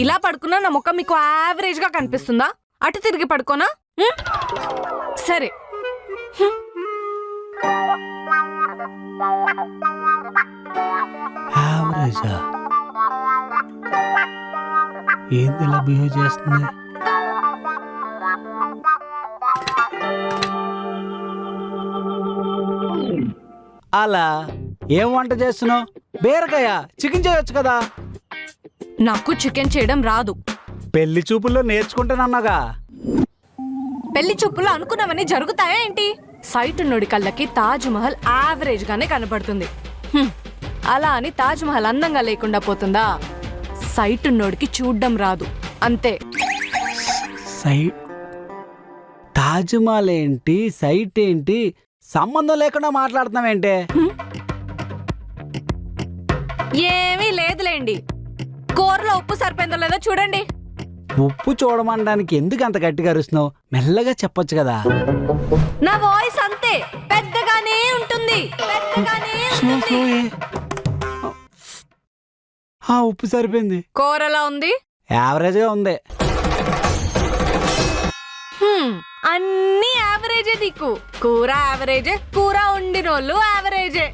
ఇలా పడుకున్నా నా ముఖం మీకు యావరేజ్ గా కనిపిస్తుందా? అటు తిరిగి పడుకోనా? సరే. యావరేజా? ఏంది ఇలా బిహేవ్ చేస్తుంది? అలా ఏం వంట చేస్తున్నావు? బీరకాయ, చికెన్ చేయొచ్చు కదా. నాకు చికెన్ చేయడం రాదు. పెళ్లి చూపుల్లో నేర్చుకుంటానన్నాగా. పెళ్లి చూపుల్లో అనుకున్నవన్నీ జరుగుతాయా ఏంటి? సైట్ ఉన్నోడి కళ్ళకి తాజ్ మహల్ యావరేజ్ గానే కనపడుతుంది. అలా అని తాజ్ మహల్ అందంగా లేకుండా పోతుందా? సైట్ ఉన్నోడికి చూడ్డం రాదు అంతే. తాజ్ మహల్ ఏంటి, సైట్ ఏంటి, సంబంధం లేకుండా మాట్లాడుతున్నావేంటే? ఏమీ లేదులేండి. కూరలో ఉప్పు సరిపోయిందో లేదో చూడండి. ఉప్పు చూడమనడానికి ఎందుకు అంత గట్టిగా అరుస్తున్నావు? మెల్లగా చెప్పొచ్చు కదా. నా వాయిస్ అంతే, పెద్దగానే ఉంటుంది. ఉప్పు సరిపోయింది. కూరలా ఉంది, యావరేజ్ గా ఉంది. అన్ని యావరేజే నీకు. కూర యావరేజే, కూర వండినోళ్ళు యావరేజే.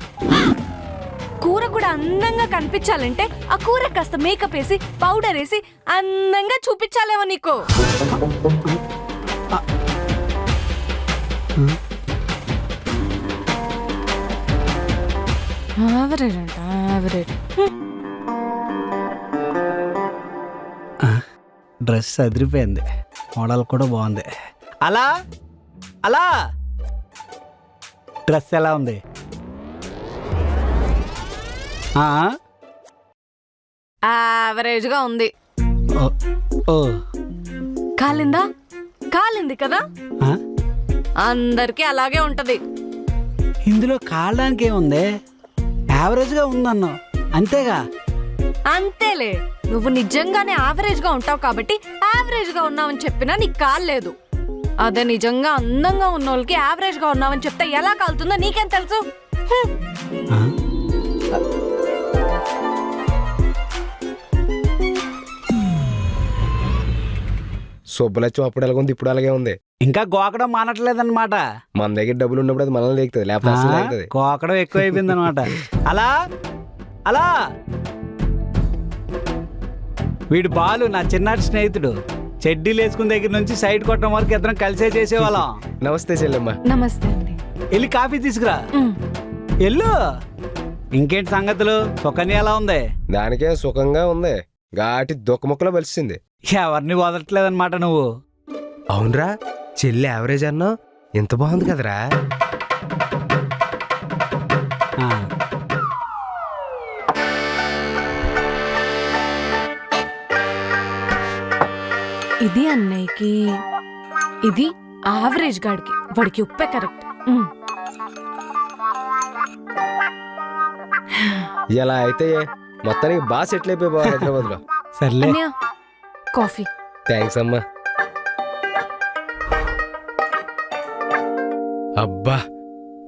కూర కూడా అందంగా కనిపించాలంటే ఆ కూర కాస్త మేకప్ వేసి పౌడర్ వేసి అందంగా చూపించాలేమో నీకు. యావరేజ్ అంట, యావరేజ్. డ్రెస్ అదిరిపోయింది, మోడల్ కూడా బాగుంది. అలా అలా డ్రెస్ ఎలా ఉంది? యావరేజ్ గా ఉంది. కాలిందా? కాలింది కదా. అందరికి అలాగే ఉంటది. ఇందులో కాలడానికి ఏముంది? యావరేజ్ గా ఉందన్నావు అంతేగా. అంతేలే, నువ్వు నిజంగానే యావరేజ్ గా ఉంటావు కాబట్టి యావరేజ్ గా ఉన్నావని చెప్పినా నీకు కాలేదు. అదే నిజంగా అందంగా ఉన్న వాళ్ళకి యావరేజ్ గా ఉన్నావని చెప్తే ఎలా కాలుతుందో నీకేం తెలుసు? సుబ్బలచ్చు అప్పుడు ఎలాగుంది, ఇప్పుడు అలాగే ఉంది. ఇంకా గోకడం మానట్లేదన్నమాట. మన దగ్గర డబ్బులు ఉన్నప్పుడు అది మనల్ని లేకుతుంది, లేకపోతే గోకడం ఎక్కువ అయిపోయింది అనమాట. అలా అలా వీడు బాలు నా చిన్నాటి స్నేహితుడు. చెడ్డీలు వేసుకున్న దగ్గర నుంచి సైడ్ కొట్టడం వరకు ఇద్దరం కలిసే చేసేవాళ్ళం. నమస్తే చెల్లెమ్మ. నమస్తే అండి. వెళ్ళి కాఫీ తీసుకురా. ఎల్లు. ఇంకేంటి సంగతులు? సుకన్య ఎలా ఉంది? దానికే సుఖంగా ఉంది, ఘాటి దుఃఖముక్కలో బలిసింది. ఎవరిని వదలట్లేదన్నమాట నువ్వు. అవునరా, చెల్లి యావరేజ్ అన్నా ఎంత బాగుంది కదరా. ఇది అన్నయ్యకి, ఇది యావరేజ్ గాడికి. వాడికి ఉప్పే కరెక్ట్. ఇలా అయితే మొత్తానికి బాగా సెటిల్ అయిపోయి బాగా హైదరాబాద్ లో. సర్లే, కాఫీ. థ్యాంక్స్ అమ్మా. అబ్బా,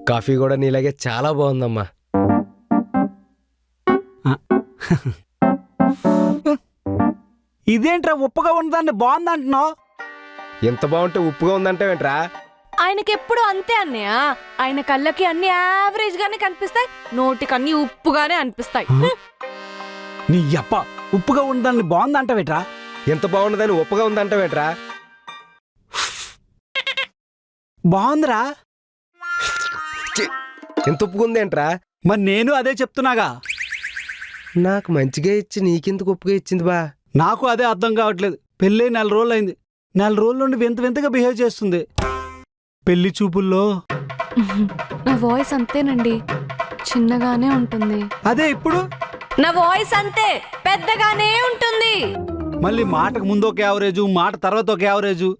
కాఫీ కూడా నీలాగే చాలా బాగుందమ్మా. ఇదేంట్రా ఉప్పుగా ఉన్నదాన్ని బాగుందంటున్నావు? ఎంత బాగుంటే ఉప్పుగా ఉందంటావేంట్రా? ఆయనకెప్పుడు అంతే అన్నయ్య. ఆయన కళ్ళకి అన్ని యావరేజ్ గానే కనిపిస్తాయి, నోటికి అన్ని ఉప్పుగానే అనిపిస్తాయి. నీ అప్ప ఉప్పుగా ఉన్నదాన్ని బాగుందంటావేట్రా? ఎంత బాగున్నదని ఉప్పుగా ఉందంటావేంట్రా? బాగుందిరా. ఎంత ఉప్పుకుందేంట్రా? మరి నేను అదే చెప్తున్నాగా. నాకు మంచిగా ఇచ్చి నీకెందుకు ఉప్పుగా ఇచ్చింది బా? నాకు అదే అర్థం కావట్లేదు. పెళ్ళి 4 రోజులు అయింది. 4 రోజుల నుండి వింత వింతగా బిహేవ్ చేస్తుంది. పెళ్లి చూపుల్లో నా వాయిస్ అంతేనండి, చిన్నగానే ఉంటుంది. అదే ఇప్పుడు నా వాయిస్ అంతే, పెద్దగానే ఉంటుంది. మళ్ళీ మాటకు ముందు ఒక యావరేజు, మాట తర్వాత ఒక యావరేజు.